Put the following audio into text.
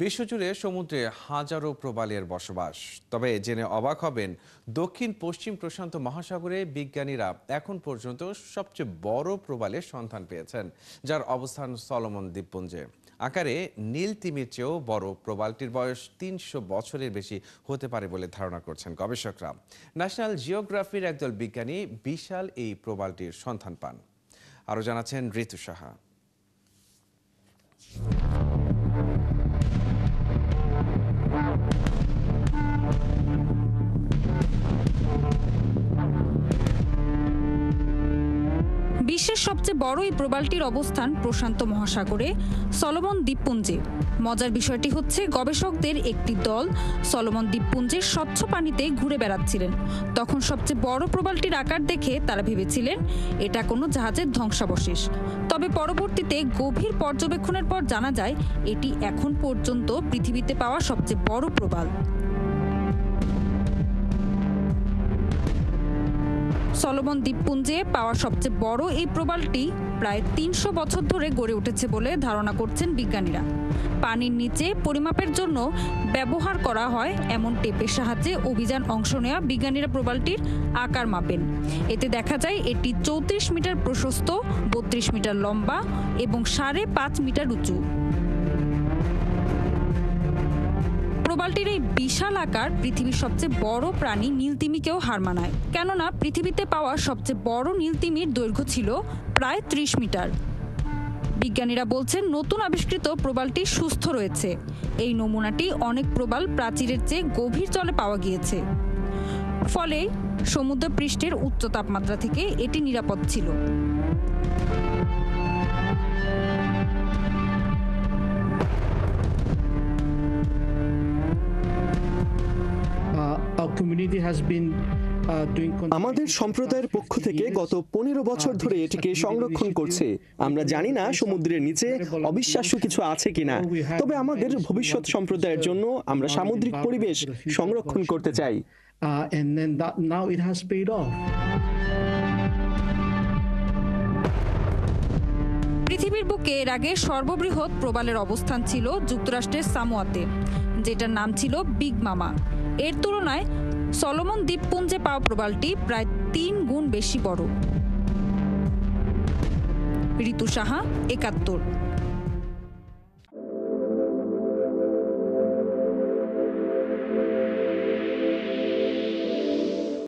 বিশ্বজুড়ে সমুদ্রে হাজারো প্রবালের বসবাস। তবে জেনে অবাক হবেন, দক্ষিণ পশ্চিম প্রশান্ত মহাসাগরে বিজ্ঞানীরা এখন পর্যন্ত সবচেয়ে বড় প্রবালের সন্ধান পেয়েছেন, যার অবস্থান সলোমন দ্বীপপুঞ্জে। আকারে নীল তিমির চেয়েও বড় প্রবালটির বয়স ৩০০ বছরের বেশি হতে পারে বলে ধারণা করছেন গবেষকরা। ন্যাশনাল জিওগ্রাফির একদল বিজ্ঞানী বিশাল এই প্রবালটির সন্ধান পান। আরও জানাচ্ছেন ঋতু সাহা। বিশ্বের সবচেয়ে বড় এই প্রবালটির অবস্থান প্রশান্ত মহাসাগরে সলোমন দ্বীপপুঞ্জে। মজার বিষয়টি হচ্ছে, গবেষকদের একটি দল সলোমন দ্বীপপুঞ্জের স্বচ্ছ পানিতে ঘুরে বেড়াচ্ছিলেন। তখন সবচেয়ে বড় প্রবালটির আকার দেখে তারা ভেবেছিলেন এটা কোনো জাহাজের ধ্বংসাবশেষ। তবে পরবর্তীতে গভীর পর্যবেক্ষণের পর জানা যায় এটি এখন পর্যন্ত পৃথিবীতে পাওয়া সবচেয়ে বড় প্রবাল। সলোমন দ্বীপপুঞ্জে পাওয়া সবচেয়ে বড় এই প্রবালটি প্রায় ৩০০ বছর ধরে গড়ে উঠেছে বলে ধারণা করছেন বিজ্ঞানীরা। পানির নিচে পরিমাপের জন্য ব্যবহার করা হয় এমন টেপের সাহায্যে অভিযান অংশ নেওয়া বিজ্ঞানীরা প্রবালটির আকার মাপেন। এতে দেখা যায় এটি ৩৪ মিটার প্রশস্ত, ৩২ মিটার লম্বা এবং ৫.৫ মিটার উঁচু। প্রবালটির এই বিশাল আকার পৃথিবীর সবচেয়ে বড় প্রাণী নীলতিমিকেও হার মানায়, কেননা পৃথিবীতে পাওয়া সবচেয়ে বড় নীলতিমির দৈর্ঘ্য ছিল প্রায় ৩০ মিটার। বিজ্ঞানীরা বলছেন নতুন আবিষ্কৃত প্রবালটি সুস্থ রয়েছে। এই নমুনাটি অনেক প্রবাল প্রাচীরের চেয়ে গভীর জলে পাওয়া গিয়েছে, ফলে সমুদ্র পৃষ্ঠের উচ্চ তাপমাত্রা থেকে এটি নিরাপদ ছিল। আমাদের সম্প্রদায়ের পক্ষ থেকে গত ১৫ বছর ধরে এটিকে সংরক্ষণ করছে। আমরা জানি না সমুদ্রের নিচে অবিশ্বাস্য কিছু আছে কিনা, তবে আমাদের ভবিষ্যৎ সম্প্রদায়ের জন্য আমরা সামুদ্রিক পরিবেশ সংরক্ষণ করতে চাই। পৃথিবীর বুকে এর আগে সর্ববৃহৎ প্রবালের অবস্থান ছিল যুক্তরাষ্ট্রের সামোয়াতে, যেটার নাম ছিল বিগ মামা। এর তুলনায় সলোমন দ্বীপপুঞ্জে পাওয়া প্রবালটি প্রায় ৩ গুণ বেশি বড়। ঋতু সাহা, ৭১।